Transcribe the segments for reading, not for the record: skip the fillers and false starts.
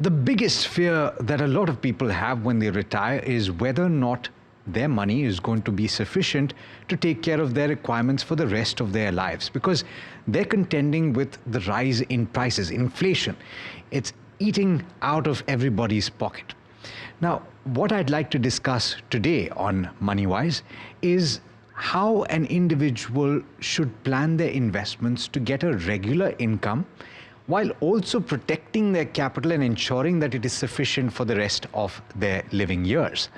The biggest fear that a lot of people have when they retire is whether or not their money is going to be sufficient to take care of their requirements for the rest of their lives, because they're contending with the rise in prices, inflation. It's eating out of everybody's pocket. Now, what I'd like to discuss today on MoneyWise is how an individual should plan their investments to get a regular income while also protecting their capital and ensuring that it is sufficient for the rest of their living years.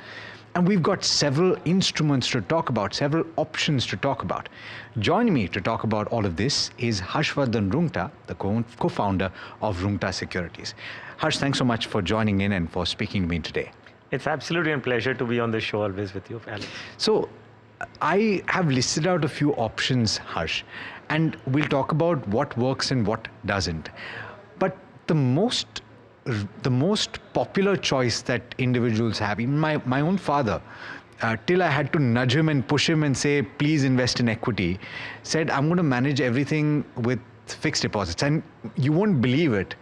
And we've got several instruments to talk about, several options to talk about. Joining me to talk about all of this is Harshvardhan Roongta, the co-founder of Roongta Securities. Harsh, thanks so much for joining in and for speaking to me today. It's absolutely a pleasure to be on the show always with you, Alex. So I have listed out a few options, Harsh, and we'll talk about what works and what doesn't. But the most popular choice that individuals have, even my own father, till I had to nudge him and push him and say, please invest in equity, said, I'm going to manage everything with fixed deposits. And you won't believe it.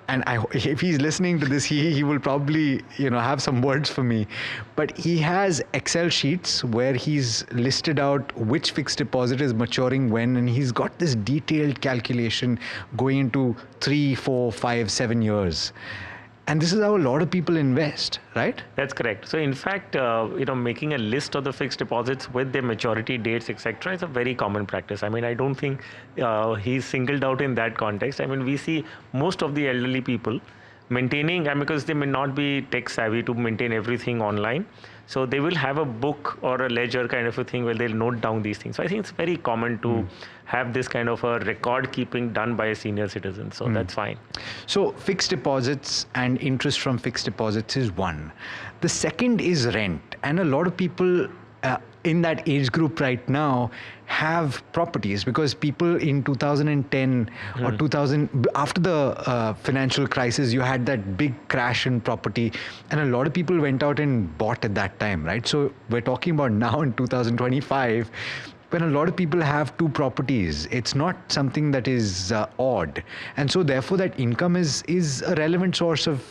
And if he's listening to this, he will probably have some words for me. But he has Excel sheets where he's listed out which fixed deposit is maturing when, and he's got this detailed calculation going into 3, 4, 5, 7 years. And this is how a lot of people invest, right? That's correct. So in fact, making a list of the fixed deposits with their maturity dates, etc., is a very common practice. I mean, I don't think he's singled out in that context. I mean, we see most of the elderly people maintaining, and because they may not be tech savvy to maintain everything online, so they will have a book or a ledger kind of a thing where they'll note down these things. So I think it's very common to have this kind of a record keeping done by a senior citizen. So that's fine. So fixed deposits and interest from fixed deposits is one. The second is rent. And a lot of people in that age group right now have properties, because people in 2010 or 2000, after the financial crisis, you had that big crash in property, and a lot of people went out and bought at that time, right? So we're talking about now in 2025, when a lot of people have 2 properties. It's not something that is odd. And so therefore that income is a relevant source of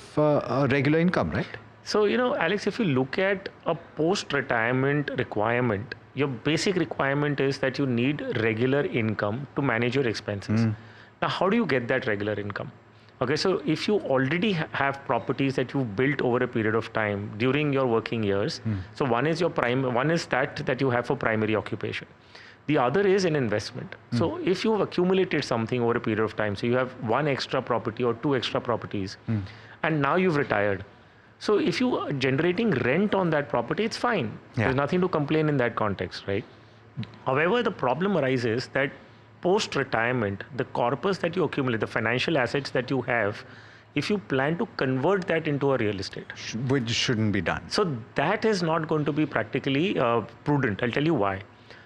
regular income, right? So, Alex, if you look at a post-retirement requirement, your basic requirement is that you need regular income to manage your expenses. Now, how do you get that regular income? Okay, so if you already have properties that you've built over a period of time during your working years, so one is that you have for primary occupation. The other is an investment. So if you've accumulated something over a period of time, so you have 1 extra property or 2 extra properties, and now you've retired. So if you are generating rent on that property, it's fine. Yeah. There's nothing to complain in that context, right? However, the problem arises that post-retirement, the corpus that you accumulate, the financial assets that you have, if you plan to convert that into a real estate, which shouldn't be done. So that is not going to be practically prudent. I'll tell you why.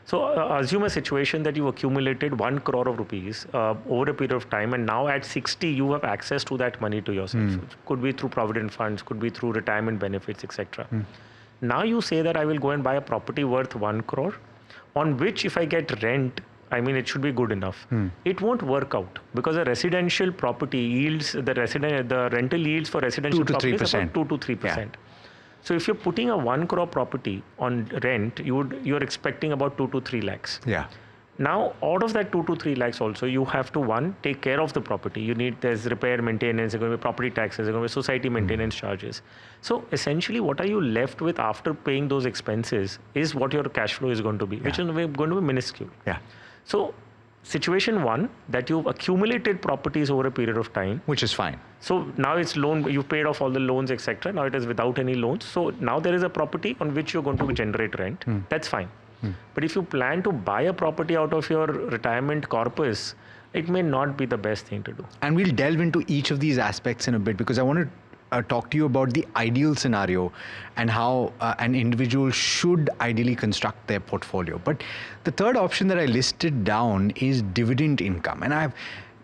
So assume a situation that you accumulated 1 crore of rupees over a period of time, and now at 60 you have access to that money to yourself. It could be through provident funds, could be through retirement benefits, etc. Now you say that I will go and buy a property worth 1 crore, on which if I get rent, I mean, it should be good enough. It won't work out, because a residential property yields, the rental yields for residential properties is about 2 to 3%. Yeah. So if you're putting a 1 crore property on rent, you're expecting about 2 to 3 lakhs. Yeah. Now, out of that 2 to 3 lakhs also, you have to take care of the property. There's repair, maintenance, there's going to be property taxes, there's going to be society maintenance charges. So essentially, what are you left with after paying those expenses is what your cash flow is going to be, which is going to be minuscule. Yeah. So situation 1, that you've accumulated properties over a period of time, which is fine. So now it's you've paid off all the loans, etc. Now it is without any loans. So now there is a property on which you're going to generate rent. That's fine. But if you plan to buy a property out of your retirement corpus, it may not be the best thing to do. And we'll delve into each of these aspects in a bit, because I want to talk to you about the ideal scenario and how an individual should ideally construct their portfolio. But the third option that I listed down is dividend income. And I've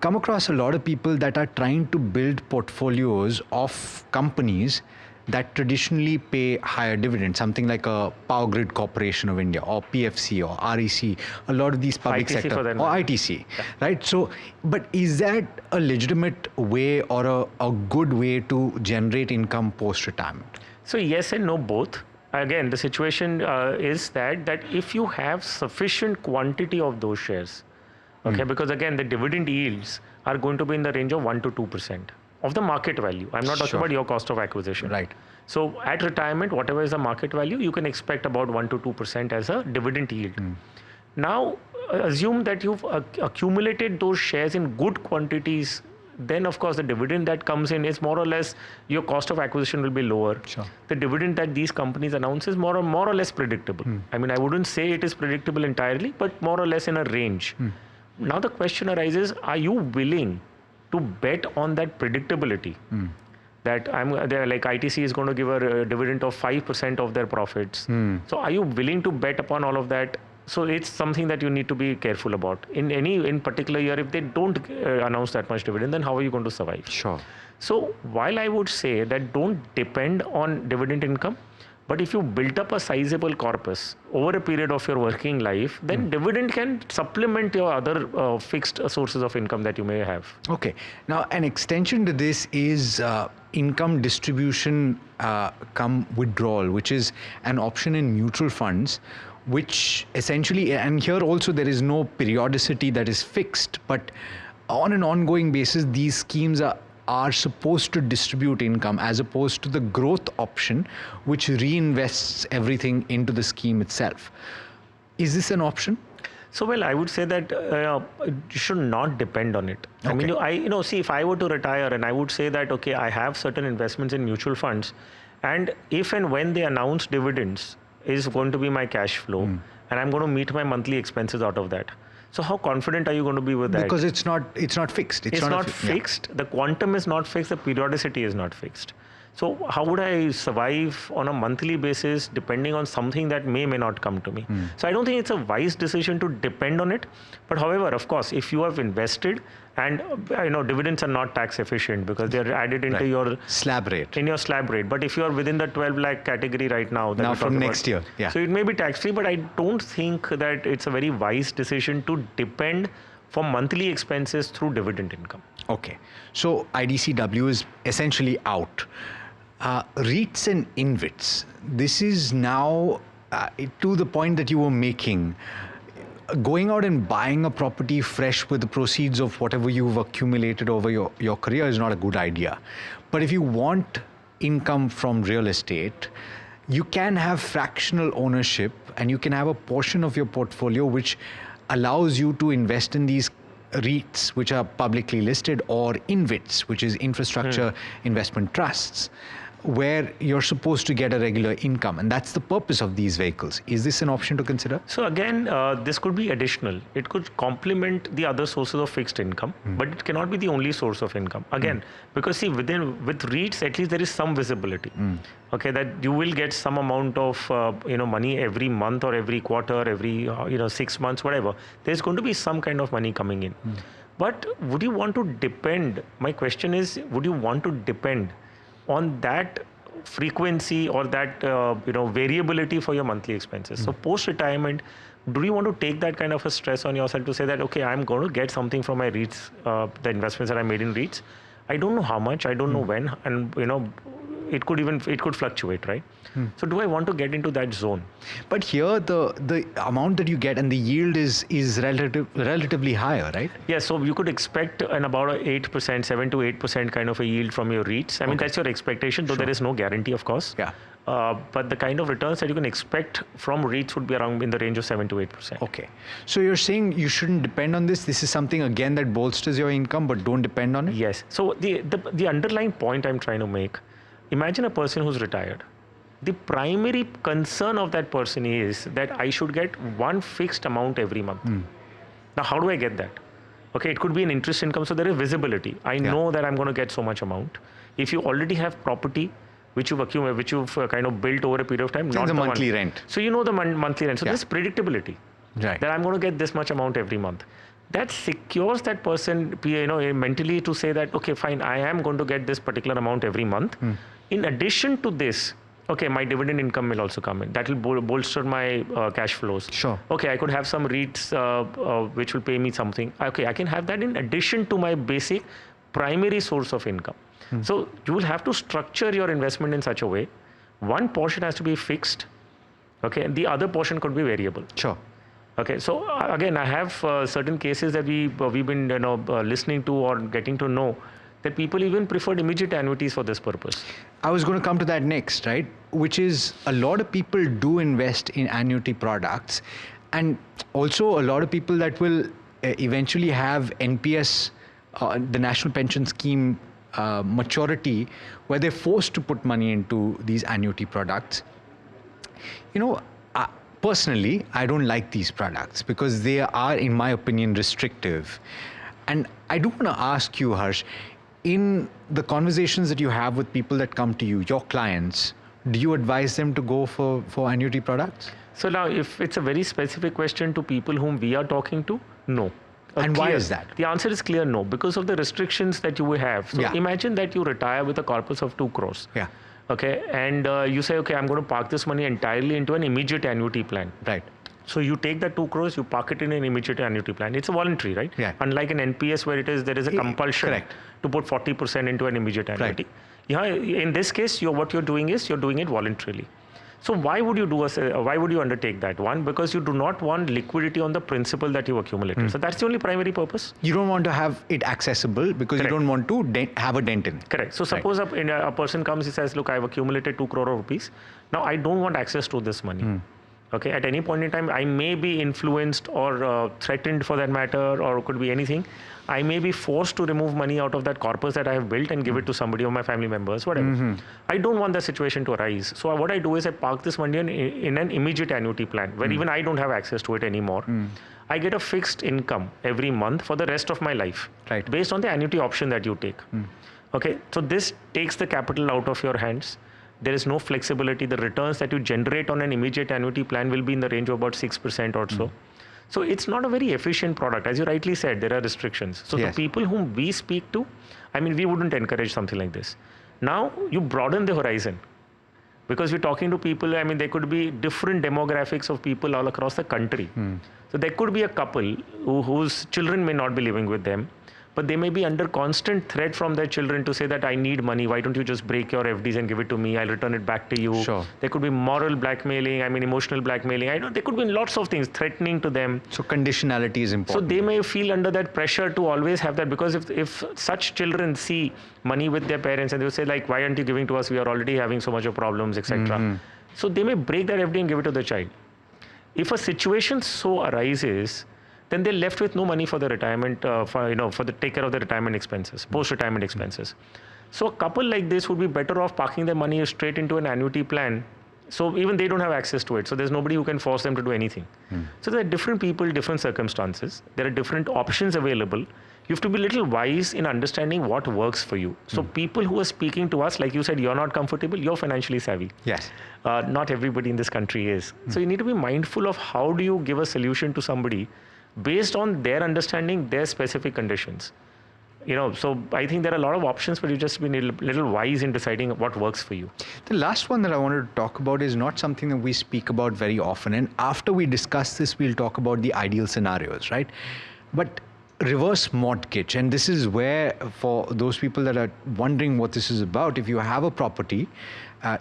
come across a lot of people that are trying to build portfolios of companies that traditionally pay higher dividends, something like a Power Grid Corporation of India or PFC or REC, a lot of these public ITC sector, or ITC, right? So, but is that a legitimate way or a good way to generate income post-retirement? So yes and no, both. Again, the situation is that if you have sufficient quantity of those shares, okay, because again, the dividend yields are going to be in the range of 1 to 2% of the market value. I'm not talking about your cost of acquisition. Right. So at retirement, whatever is the market value, you can expect about 1 to 2% as a dividend yield. Now, assume that you've accumulated those shares in good quantities. Then of course the dividend that comes in is more or less, your cost of acquisition will be lower. The dividend that these companies announce is more or less predictable. I mean, I wouldn't say it is predictable entirely, but more or less in a range. Now the question arises, are you willing to bet on that predictability? That like ITC is going to give a dividend of 5% of their profits. So are you willing to bet upon all of that? So it's something that you need to be careful about. In particular year, if they don't announce that much dividend, then how are you going to survive? Sure. So while I would say that don't depend on dividend income, but if you built up a sizable corpus over a period of your working life, then dividend can supplement your other fixed sources of income that you may have. Okay. Now, an extension to this is income distribution come withdrawal, which is an option in mutual funds, which essentially, and here also there is no periodicity that is fixed, but on an ongoing basis, these schemes are supposed to distribute income as opposed to the growth option, which reinvests everything into the scheme itself. Is this an option? So, well, I would say that you should not depend on it. Okay. I mean, see, if I were to retire and I would say that, okay, I have certain investments in mutual funds, and if and when they announce dividends is going to be my cash flow, and I'm going to meet my monthly expenses out of that. So how confident are you going to be with that? Because it's not fixed. It's not fixed. The quantum is not fixed. The periodicity is not fixed. So how would I survive on a monthly basis depending on something that may not come to me? So I don't think it's a wise decision to depend on it. But however, of course, if you have invested, and dividends are not tax efficient because they're added into your slab rate. In your slab rate. But if you are within the 12 lakh category right now, now from next year, so it may be tax free. But I don't think that it's a very wise decision to depend for monthly expenses through dividend income. Okay, so IDCW is essentially out. REITs and InvITs, this is now to the point that you were making. Going out and buying a property fresh with the proceeds of whatever you've accumulated over your career is not a good idea. But if you want income from real estate, you can have fractional ownership and you can have a portion of your portfolio which allows you to invest in these REITs, which are publicly listed, or InvITs, which is infrastructure investment trusts, where you're supposed to get a regular income. And that's the purpose of these vehicles. Is this an option to consider? So again, this could be additional. It could complement the other sources of fixed income, but it cannot be the only source of income. Again, because see, with REITs, at least there is some visibility. Okay, that you will get some amount of money every month or every quarter, every 6 months, whatever. There's going to be some kind of money coming in. But would you want to depend? My question is, would you want to depend on that frequency or that variability for your monthly expenses? So post-retirement, do you want to take that kind of a stress on yourself to say that, okay, I'm going to get something from my REITs, the investments that I made in REITs. I don't know how much, I don't know when, and it could fluctuate, right? So do I want to get into that zone? But here the amount that you get and the yield is relatively higher, right? Yeah, so you could expect about 8%, 7 to 8% kind of a yield from your REITs. I mean, that's your expectation, though there is no guarantee, of course. Yeah. But the kind of returns that you can expect from REITs would be around in the range of 7 to 8%. Okay. So you're saying you shouldn't depend on this. This is something, again, that bolsters your income, but don't depend on it? Yes. So the underlying point I'm trying to make, imagine a person who's retired. The primary concern of that person is that I should get one fixed amount every month. Now, how do I get that? Okay, it could be an interest income, so there is visibility. I know that I'm going to get so much amount. If you already have property, which you've accumulated, which you've kind of built over a period of time, not the monthly rent. So you know the monthly rent. So there's predictability. Right. That I'm going to get this much amount every month. That secures that person, mentally to say that, okay, fine, I am going to get this particular amount every month. In addition to this, okay, my dividend income will also come in. That will bolster my cash flows. Sure. Okay, I could have some REITs which will pay me something. Okay, I can have that in addition to my basic primary source of income. So you will have to structure your investment in such a way. One portion has to be fixed, okay, and the other portion could be variable. Sure. Okay, so again, I have certain cases that we've been listening to or getting to know that people even preferred immediate annuities for this purpose. I was going to come to that next, right? Which is a lot of people do invest in annuity products, and also a lot of people that will eventually have NPS, the National Pension Scheme maturity, where they're forced to put money into these annuity products. Personally, I don't like these products because they are, in my opinion, restrictive. And I do want to ask you, Harsh, in the conversations that you have with people that come to you, your clients, do you advise them to go for annuity products? So now, if it's a very specific question to people whom we are talking to, no. And why is that? The answer is clear no, because of the restrictions that you will have. So imagine that you retire with a corpus of 2 crores. Yeah. Okay, and you say, okay, I'm going to park this money entirely into an immediate annuity plan. Right. So you take that 2 crores, you park it in an immediate annuity plan. It's a voluntary, right? Yeah. Unlike an NPS where there is a compulsion to put 40% into an immediate annuity. Right. Yeah, in this case, what you're doing is you're doing it voluntarily. So why would you undertake that? One, because you do not want liquidity on the principal that you accumulated. So that's the only primary purpose. You don't want to have it accessible because you don't want to have a dent in it. Correct. So suppose a person comes, he says, look, I've accumulated 2 crore rupees. Now I don't want access to this money. Okay, at any point in time, I may be influenced or threatened for that matter, or could be anything. I may be forced to remove money out of that corpus that I have built and give it to somebody of my family members, whatever. I don't want that situation to arise. So what I do is I park this money in an immediate annuity plan where even I don't have access to it anymore. I get a fixed income every month for the rest of my life, based on the annuity option that you take. Okay, so this takes the capital out of your hands. There is no flexibility. The returns that you generate on an immediate annuity plan will be in the range of about 6% or so. So it's not a very efficient product. As you rightly said, there are restrictions. So the people whom we speak to, I mean, we wouldn't encourage something like this. Now you broaden the horizon, because we're talking to people, I mean, there could be different demographics of people all across the country. So there could be a couple whose children may not be living with them, but they may be under constant threat from their children to say that I need money. Why don't you just break your FDs and give it to me? I'll return it back to you. Sure. There could be moral blackmailing, I mean, emotional blackmailing. I know there could be lots of things threatening to them. So conditionality is important. So they may feel under that pressure to always have that, because if such children see money with their parents and they will say like, why aren't you giving to us? We are already having so much of problems, etc. So they may break that FD and give it to the child. If a situation so arises, then they're left with no money for the retirement, for the take care of the retirement expenses, post-retirement expenses. So a couple like this would be better off parking their money straight into an annuity plan. So even they don't have access to it. So there's nobody who can force them to do anything. So there are different people, different circumstances. There are different options available. You have to be a little wise in understanding what works for you. So people who are speaking to us, like you said, you're not comfortable, you're financially savvy. Yes. Not everybody in this country is. So you need to be mindful of how do you give a solution to somebody based on their understanding, their specific conditions. So I think there are a lot of options, but you just be a little wise in deciding what works for you. The last one that I wanted to talk about is not something that we speak about very often. And after we discuss this, we'll talk about the ideal scenarios, right? But reverse mortgage, and this is where, for those people that are wondering what this is about, if you have a property,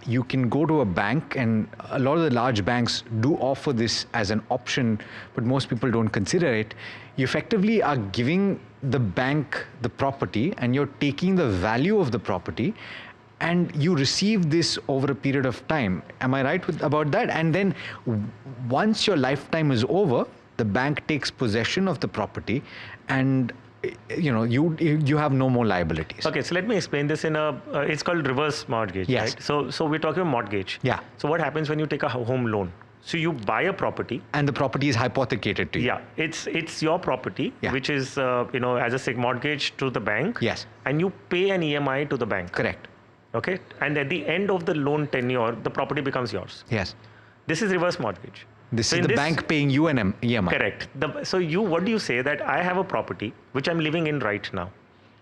you can go to a bank, and a lot of the large banks do offer this as an option, but most people don't consider it. You effectively are giving the bank the property, and you're taking the value of the property, and you receive this over a period of time. Am I right about that? And then once your lifetime is over, the bank takes possession of the property, and you have no more liabilities. Okay, so let me explain this in it's called reverse mortgage, right? So we're talking about mortgage. Yeah. So what happens when you take a home loan? So you buy a property, and the property is hypothecated to you. Yeah, it's your property, which is as a mortgage to the bank. Yes. And you pay an EMI to the bank. Correct. Okay, and at the end of the loan tenure, the property becomes yours. Yes. This is reverse mortgage. This is the bank paying you an EMI. Correct. What do you say that I have a property which I'm living in right now?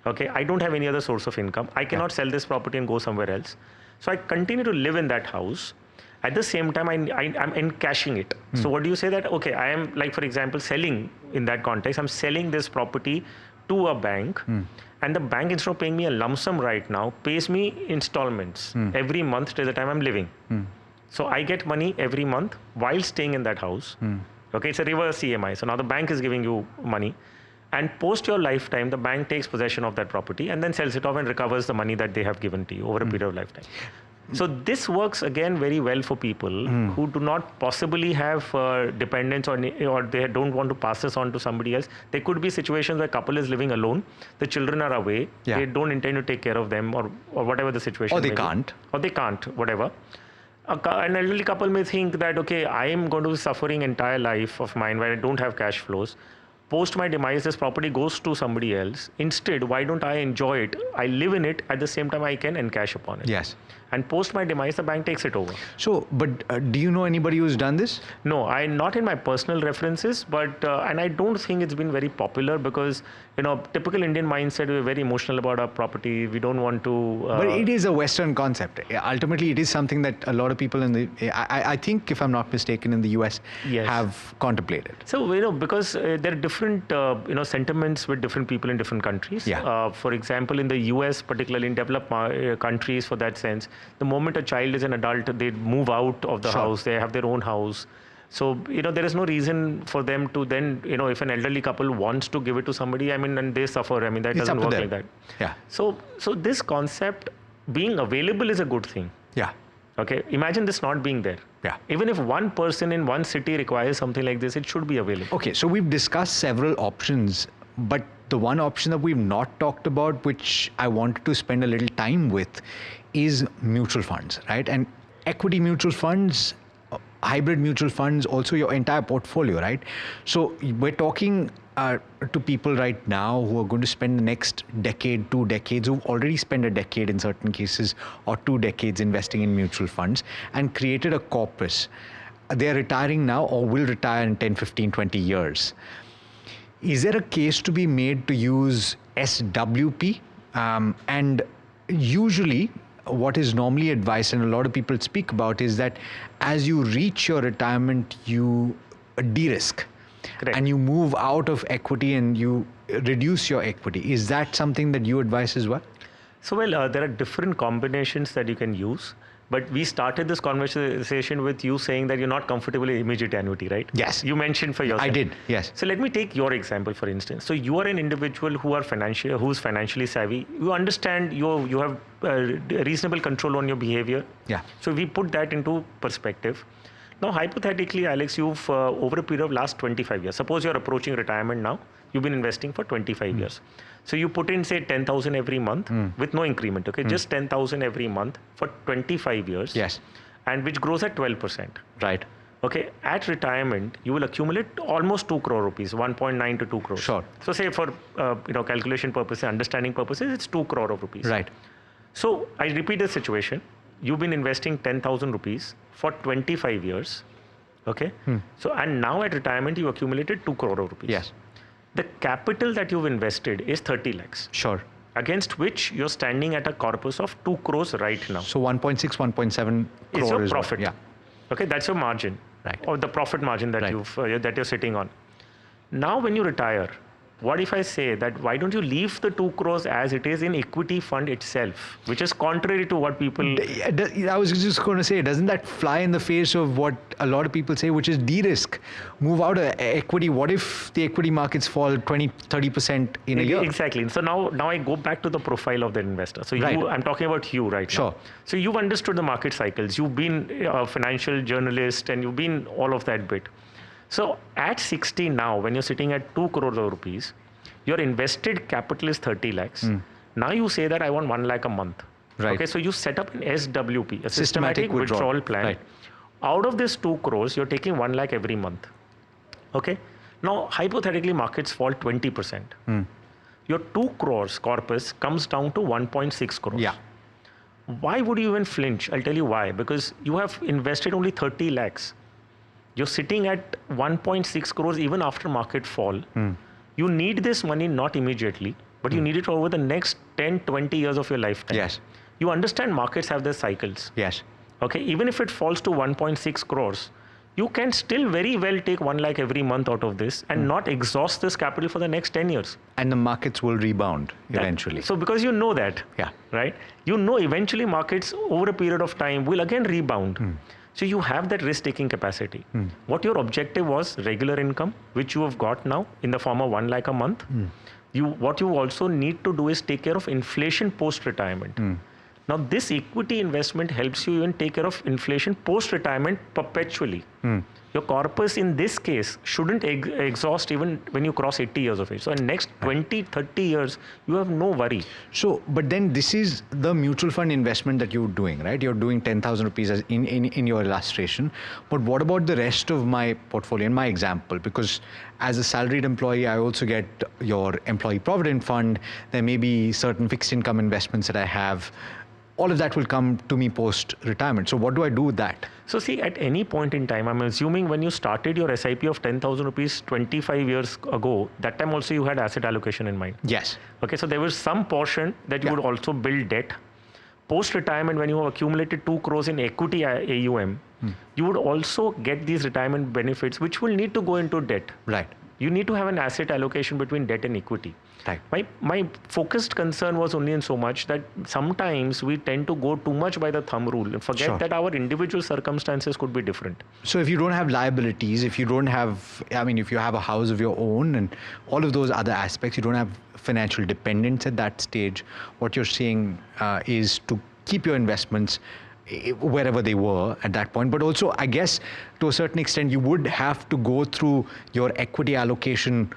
Okay, I don't have any other source of income. I cannot sell this property and go somewhere else. So I continue to live in that house. At the same time, I'm encashing it. So what do you say that, okay, I am, like, for example, selling in that context, I'm selling this property to a bank, and the bank, instead of paying me a lump sum right now, pays me installments every month till the time I'm living. So I get money every month while staying in that house. Okay, it's a reverse EMI. So now the bank is giving you money, and post your lifetime, the bank takes possession of that property and then sells it off and recovers the money that they have given to you over a period of lifetime. So this works again very well for people who do not possibly have dependents or they don't want to pass this on to somebody else. There could be situations where a couple is living alone, the children are away, they don't intend to take care of them, or whatever the situation. Or they can't. Or they can't, whatever. An elderly couple may think that, okay, I am going to be suffering entire life of mine where I don't have cash flows. Post my demise, this property goes to somebody else. Instead, why don't I enjoy it? I live in it, at the same time I can encash upon it. Yes. And post my demise, the bank takes it over. So, but do you know anybody who's done this? No, not in my personal references, but and I don't think it's been very popular because, typical Indian mindset, we're very emotional about our property. We don't want to. But it is a Western concept. Ultimately, it is something that a lot of people I think, if I'm not mistaken, in the US have contemplated. So, because there are different, sentiments with different people in different countries. Yeah. For example, in the US, particularly in developed countries, for that sense, the moment a child is an adult, they move out of the house, they have their own house. So, there is no reason for them to then, if an elderly couple wants to give it to somebody, and they suffer, that doesn't work like that. Yeah. So this concept being available is a good thing. Yeah. Okay. Imagine this not being there. Yeah. Even if one person in one city requires something like this, it should be available. Okay. So we've discussed several options, but the one option that we've not talked about, which I wanted to spend a little time with, is mutual funds, right? And equity mutual funds, hybrid mutual funds, also your entire portfolio, right? So we're talking to people right now who are going to spend the next decade, 2 decades, who've already spent a decade in certain cases, or 2 decades investing in mutual funds, and created a corpus. They're retiring now or will retire in 10, 15, 20 years. Is there a case to be made to use SWP? And usually, what is normally advised, and a lot of people speak about, is that as you reach your retirement, you de-risk. Correct. And you move out of equity and you reduce your equity. Is that something that you advise as well? So, there are different combinations that you can use. But we started this conversation with you saying that you're not comfortable in immediate annuity, right? Yes. You mentioned for yourself. I did, yes. So let me take your example, for instance. So you are an individual who's financially savvy. You understand, you have reasonable control on your behavior. Yeah. So we put that into perspective. Now, hypothetically, Alex, you've over a period of last 25 years, suppose you're approaching retirement now, you've been investing for 25 years. So you put in, say, 10,000 every month with no increment, okay? Just 10,000 every month for 25 years. Yes. And which grows at 12%. Right. Okay. At retirement, you will accumulate almost 2 crore rupees, 1.9 to 2 crores. Sure. So say for, calculation purposes, understanding purposes, it's 2 crore of rupees. Right. So I repeat the situation. You've been investing 10,000 rupees for 25 years. Okay. So, and now at retirement, you accumulated 2 crore of rupees. Yes. The capital that you've invested is 30 lakhs. Sure. Against which you're standing at a corpus of 2 crores right now. So 1.6, 1.7 crore is your is profit. Yeah. Okay, that's your margin. Right. Or the profit margin that that you're sitting on. Now, when you retire, what if I say that why don't you leave the 2 crores as it is in equity fund itself, which is contrary to what people... I was just going to say, doesn't that fly in the face of what a lot of people say, which is de-risk? Move out of equity. What if the equity markets fall 20, 30% in a year? Exactly. So now I go back to the profile of the investor. So I'm talking about you right now. So you've understood the market cycles. You've been a financial journalist and you've been all of that bit. So at 60 now, when you're sitting at 2 crores of rupees, your invested capital is 30 lakhs. Now you say that I want 1 lakh a month. Right. Okay, so you set up an SWP, a systematic withdrawal plan. Right. Out of this 2 crores, you're taking 1 lakh every month. Okay. Now, hypothetically, markets fall 20%. Your 2 crores corpus comes down to 1.6 crores. Yeah. Why would you even flinch? I'll tell you why. Because you have invested only 30 lakhs. You're sitting at 1.6 crores even after market fall. You need this money not immediately, but you need it over the next 10, 20 years of your lifetime. Yes. you understand markets have their cycles. Yes. Okay, even if it falls to 1.6 crores, you can still very well take 1 lakh every month out of this and not exhaust this capital for the next 10 years. And the markets will rebound eventually. So because you know that, Yeah. right? You know eventually markets over a period of time will again rebound. So you have that risk-taking capacity. What your objective was, regular income, which you have got now in the form of 1 lakh a month. What you also need to do is take care of inflation post-retirement. Now this equity investment helps you even take care of inflation post-retirement perpetually. Your corpus in this case shouldn't exhaust even when you cross 80 years of age. So in next 20, 30 years, you have no worry. So, but then this is the mutual fund investment that you're doing, right? You're doing 10,000 rupees as in your illustration. But what about the rest of my portfolio, in my example? Because as a salaried employee, I also get your employee provident fund. There may be certain fixed income investments that I have. All of that will come to me post-retirement. So what do I do with that? So see, at any point in time, I'm assuming when you started your SIP of 10,000 rupees 25 years ago, that time also you had asset allocation in mind. Yes. Okay, so there was some portion that you would also build debt. Post-retirement, when you have accumulated 2 crores in equity AUM, you would also get these retirement benefits, which will need to go into debt. Right. You need to have an asset allocation between debt and equity. Right. My focused concern was only in so much that sometimes we tend to go too much by the thumb rule and forget that our individual circumstances could be different. So if you don't have liabilities, if you don't have, if you have a house of your own and all of those other aspects, you don't have financial dependence at that stage, what you're saying is to keep your investments wherever they were at that point. But also, I guess, to a certain extent, you would have to go through your equity allocation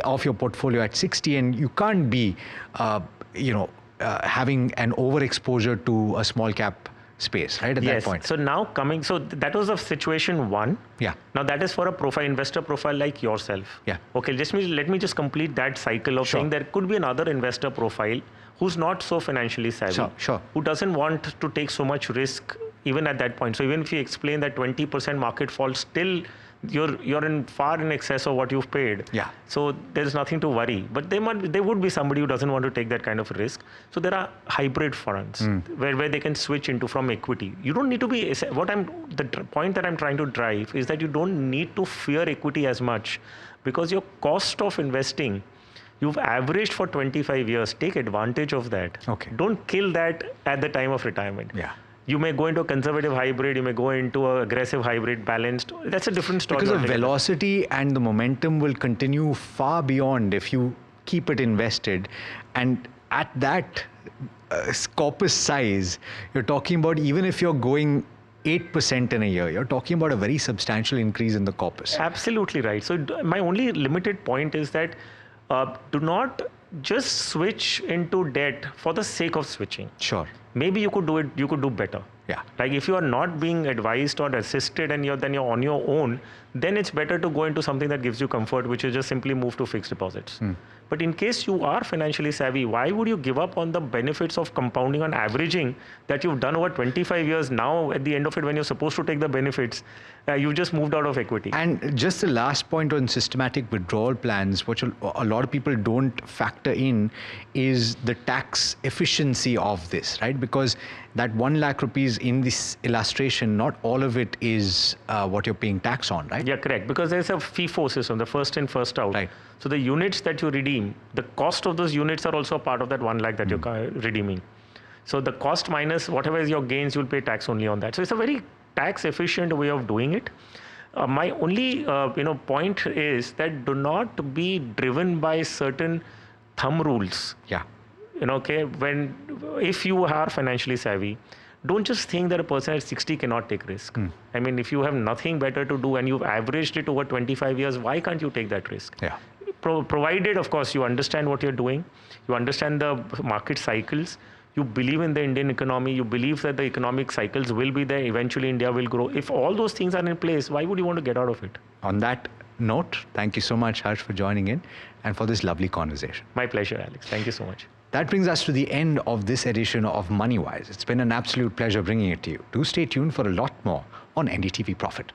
of your portfolio at 60, and you can't be, having an overexposure to a small cap space, right, at that point. So now so that was of situation one. Yeah. Now that is for a investor profile like yourself. Yeah. Okay, let me just complete that cycle of saying there could be another investor profile who's not so financially savvy. Sure. Who doesn't want to take so much risk even at that point. So even if you explain that 20% market fall, still you're far in excess of what you've paid. Yeah. So there's nothing to worry. But there would be somebody who doesn't want to take that kind of risk. So there are hybrid funds where they can switch into from equity. You don't need to be, the point that I'm trying to drive is that you don't need to fear equity as much, because your cost of investing, you've averaged for 25 years. Take advantage of that. Okay. Don't kill that at the time of retirement. Yeah. You may go into a conservative hybrid, you may go into an aggressive hybrid, balanced. That's a different story. Because the velocity and the momentum will continue far beyond if you keep it invested. And at that corpus size, you're talking about, even if you're going 8% in a year, you're talking about a very substantial increase in the corpus. Absolutely right. So my only limited point is that do not just switch into debt for the sake of switching. Sure. Maybe you could do better. Yeah. Like if you are not being advised or assisted and then you're on your own, then it's better to go into something that gives you comfort, which is just simply move to fixed deposits. But in case you are financially savvy, why would you give up on the benefits of compounding on averaging that you've done over 25 years? Now, at the end of it, when you're supposed to take the benefits, you just moved out of equity. And just the last point on systematic withdrawal plans, which a lot of people don't factor in, is the tax efficiency of this, right? Because that 1 lakh rupees in this illustration, not all of it is what you're paying tax on, right? Yeah, correct. Because there's a FIFO system, the first in, first out. Right. So the units that you redeem, the cost of those units are also a part of that 1 lakh that you're redeeming. So the cost minus whatever is your gains, you'll pay tax only on that. So it's a very tax efficient way of doing it. My only point is that do not be driven by certain thumb rules. Yeah. If you are financially savvy, don't just think that a person at 60 cannot take risk. I mean, if you have nothing better to do and you've averaged it over 25 years, why can't you take that risk? Yeah. Provided, of course, you understand what you're doing, you understand the market cycles, you believe in the Indian economy, you believe that the economic cycles will be there, eventually India will grow. If all those things are in place, why would you want to get out of it? On that note, thank you so much, Harsh, for joining in and for this lovely conversation. My pleasure, Alex. Thank you so much. That brings us to the end of this edition of MoneyWise. It's been an absolute pleasure bringing it to you. Do stay tuned for a lot more on NDTV Profit.